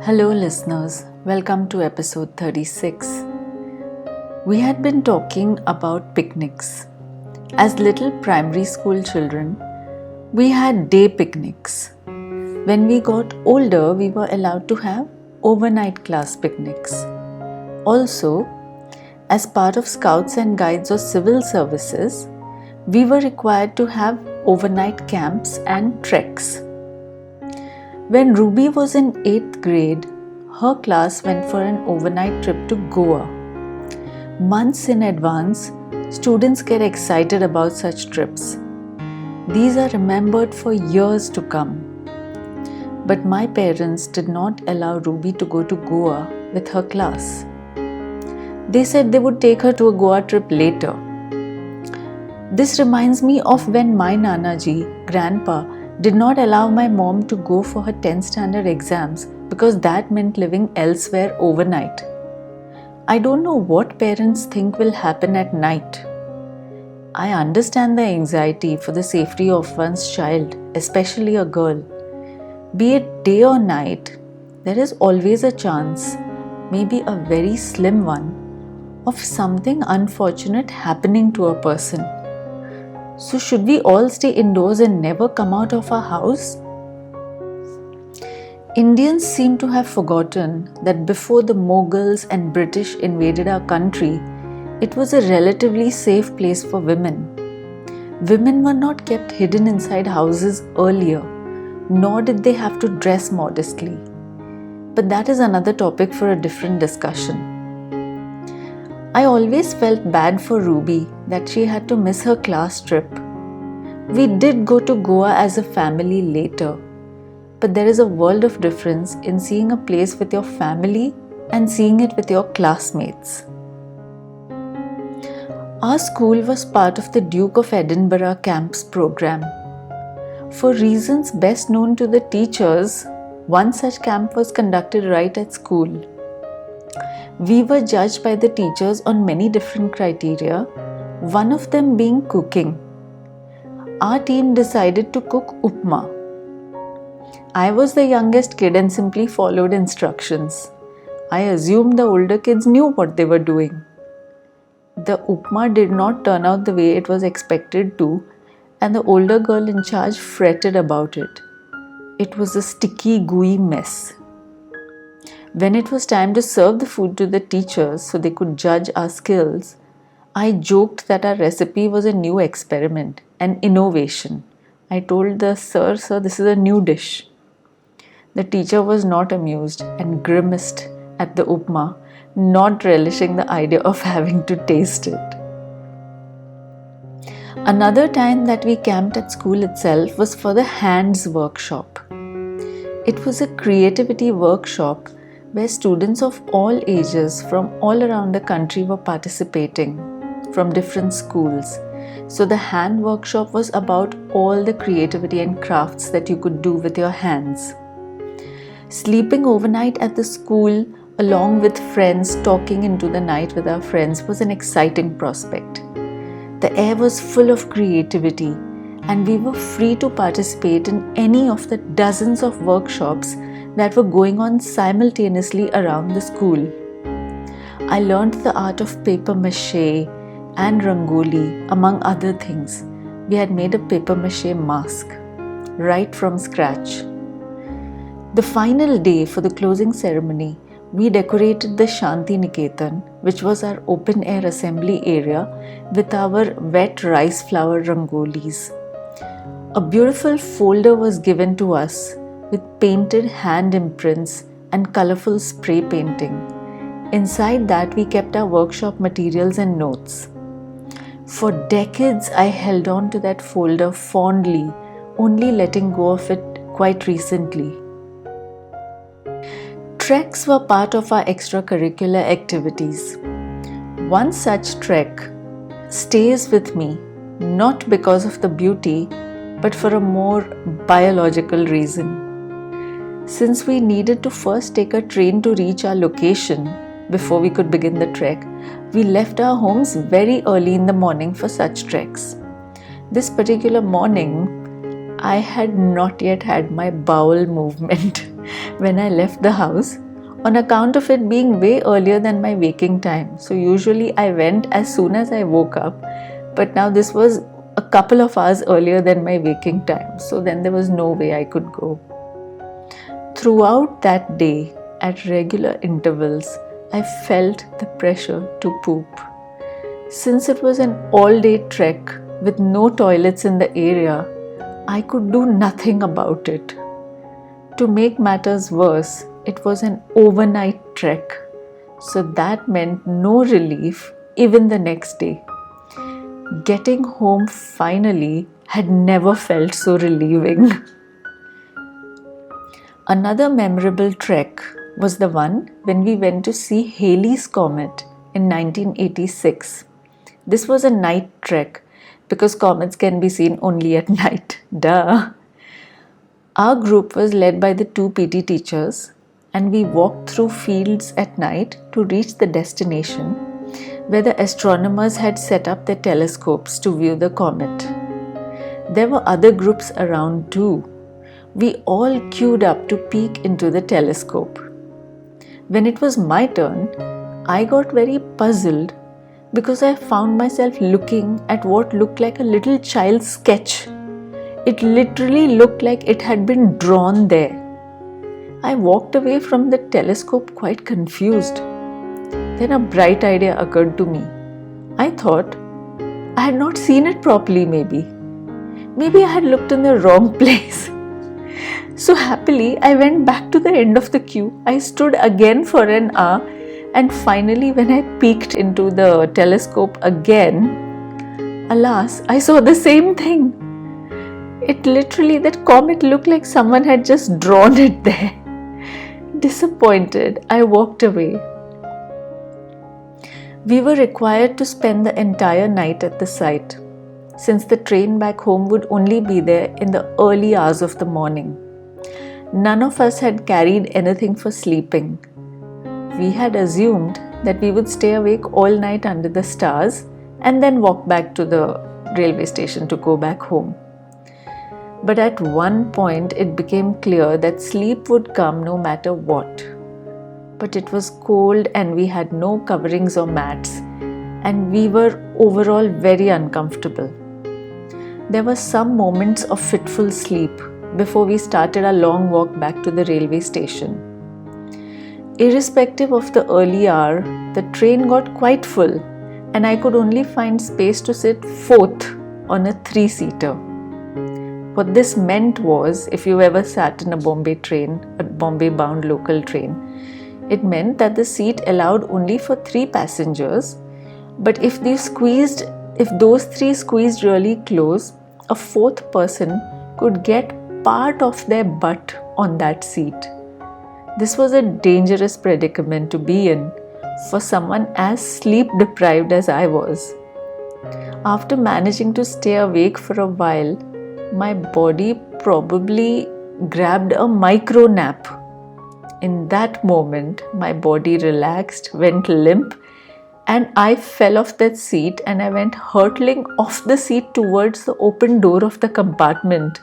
Hello listeners, welcome to episode 36. We had been talking about picnics. As little primary school children, we had day picnics. When we got older, we were allowed to have overnight class picnics. Also, as part of Scouts and Guides or civil services, we were required to have overnight camps and treks. When Ruby was in 8th grade, her class went for an overnight trip to Goa. Months in advance, students get excited about such trips. These are remembered for years to come. But my parents did not allow Ruby to go to Goa with her class. They said they would take her to a Goa trip later. This reminds me of when my Nanaji, grandpa, did not allow my mom to go for her 10th standard exams because that meant living elsewhere overnight. I don't know what parents think will happen at night. I understand the anxiety for the safety of one's child, especially a girl. Be it day or night, there is always a chance, maybe a very slim one, of something unfortunate happening to a person. So should we all stay indoors and never come out of our house? Indians seem to have forgotten that before the Mughals and British invaded our country, it was a relatively safe place for women. Women were not kept hidden inside houses earlier, nor did they have to dress modestly. But that is another topic for a different discussion. I always felt bad for Ruby that she had to miss her class trip. We did go to Goa as a family later, but there is a world of difference in seeing a place with your family and seeing it with your classmates. Our school was part of the Duke of Edinburgh Camps program. For reasons best known to the teachers, one such camp was conducted right at school. We were judged by the teachers on many different criteria, one of them being cooking. Our team decided to cook upma. I was the youngest kid and simply followed instructions. I assumed the older kids knew what they were doing. The upma did not turn out the way it was expected to, and the older girl in charge fretted about it. It was a sticky, gooey mess. When it was time to serve the food to the teachers so they could judge our skills, I joked that our recipe was a new experiment, an innovation. I told the sir, this is a new dish. The teacher was not amused and grimaced at the upma, not relishing the idea of having to taste it. Another time that we camped at school itself was for the hands workshop. It was a creativity workshop where students of all ages from all around the country were participating from different schools. So the hand workshop was about all the creativity and crafts that you could do with your hands. Sleeping overnight at the school along with friends, talking into the night with our friends was an exciting prospect. The air was full of creativity and we were free to participate in any of the dozens of workshops that were going on simultaneously around the school. I learned the art of paper mache and rangoli, among other things. We had made a paper mache mask, right from scratch. The final day for the closing ceremony, we decorated the Shanti Niketan, which was our open-air assembly area, with our wet rice flour rangolis. A beautiful folder was given to us with painted hand imprints and colorful spray painting. Inside that, we kept our workshop materials and notes. For decades, I held on to that folder fondly, only letting go of it quite recently. Treks were part of our extracurricular activities. One such trek stays with me, not because of the beauty, but for a more biological reason. Since we needed to first take a train to reach our location before we could begin the trek, we left our homes very early in the morning for such treks. This particular morning, I had not yet had my bowel movement. when I left the house on account of it being way earlier than my waking time. So usually I went as soon as I woke up, but now this was a couple of hours earlier than my waking time. So then there was no way I could go. Throughout that day, at regular intervals, I felt the pressure to poop. Since it was an all-day trek with no toilets in the area, I could do nothing about it. To make matters worse, it was an overnight trek, so that meant no relief even the next day. Getting home finally had never felt so relieving. Another memorable trek was the one when we went to see Halley's Comet in 1986. This was a night trek because comets can be seen only at night. Duh! Our group was led by the 2 PT teachers, and we walked through fields at night to reach the destination where the astronomers had set up their telescopes to view the comet. There were other groups around too. We all queued up to peek into the telescope. When it was my turn, I got very puzzled because I found myself looking at what looked like a little child's sketch. It literally looked like it had been drawn there. I walked away from the telescope quite confused. Then a bright idea occurred to me. I thought I had not seen it properly maybe. Maybe I had looked in the wrong place. So happily, I went back to the end of the queue. I stood again for an hour, and finally when I peeked into the telescope again, alas, I saw the same thing. That comet looked like someone had just drawn it there. Disappointed, I walked away. We were required to spend the entire night at the site, since the train back home would only be there in the early hours of the morning. None of us had carried anything for sleeping. We had assumed that we would stay awake all night under the stars and then walk back to the railway station to go back home. But at one point it became clear that sleep would come no matter what. But it was cold and we had no coverings or mats, and we were overall very uncomfortable. There were some moments of fitful sleep before we started our long walk back to the railway station. Irrespective of the early hour, the train got quite full and I could only find space to sit fourth on a 3-seater. What this meant was, if you ever sat in a Bombay train, a Bombay-bound local train, it meant that the seat allowed only for 3 passengers, but if those 3 squeezed really close, a 4th person could get part of their butt on that seat. This was a dangerous predicament to be in for someone as sleep deprived as I was. After managing to stay awake for a while, my body probably grabbed a micro nap. In that moment, my body relaxed, went limp, and I fell off that seat and I went hurtling off the seat towards the open door of the compartment.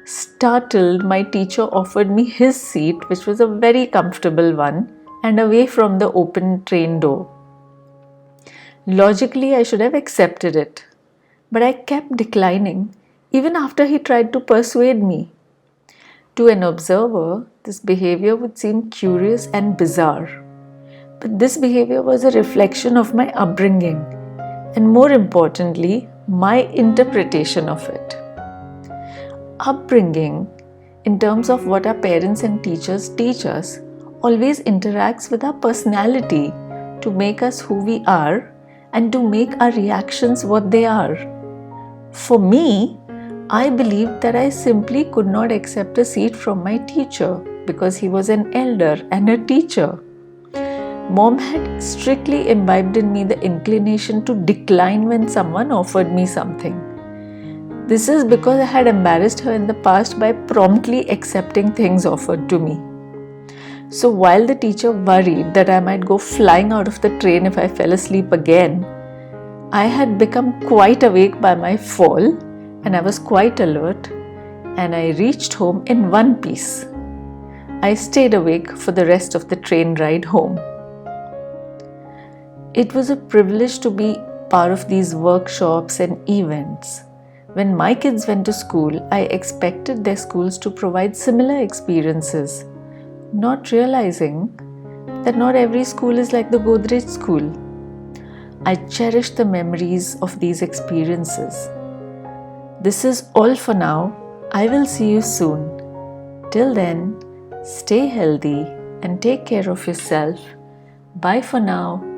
Startled, my teacher offered me his seat, which was a very comfortable one, and away from the open train door. Logically, I should have accepted it, but I kept declining even after he tried to persuade me. To an observer, this behavior would seem curious and bizarre. But this behavior was a reflection of my upbringing, and more importantly, my interpretation of it. Upbringing, in terms of what our parents and teachers teach us, always interacts with our personality to make us who we are and to make our reactions what they are. For me, I believed that I simply could not accept a seat from my teacher because he was an elder and a teacher. Mom had strictly imbibed in me the inclination to decline when someone offered me something. This is because I had embarrassed her in the past by promptly accepting things offered to me. So while the teacher worried that I might go flying out of the train if I fell asleep again, I had become quite awake by my fall, and I was quite alert, and I reached home in one piece. I stayed awake for the rest of the train ride home. It was a privilege to be part of these workshops and events. When my kids went to school, I expected their schools to provide similar experiences, not realizing that not every school is like the Godrej school. I cherish the memories of these experiences. This is all for now. I will see you soon. Till then, stay healthy and take care of yourself. Bye for now.